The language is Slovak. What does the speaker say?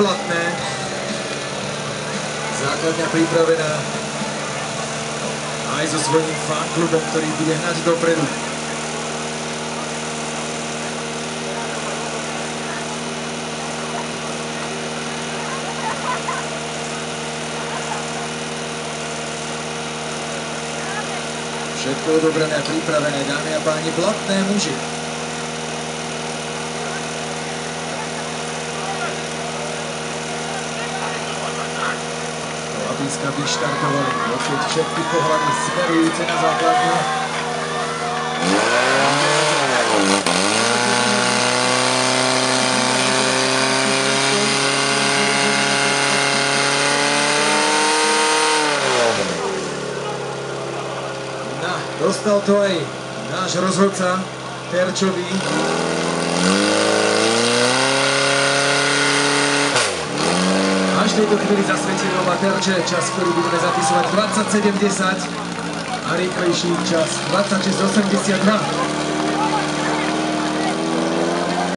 platné. Základňa pripravená aj so svojím fanklubom, ktorý bude hnať dopredu. Všetko odobrené a pripravené, dámy a páni, platné muži. Labíska vyštartovali, opäť všetky pohľady smerujúce na základňu. Dostal to aj náš rozhodca Terčový. Až v tejto chvíli zasvetil oba Terče, čas, ktorý budeme zapisovať 27:10 a rýchlejší čas 26:82.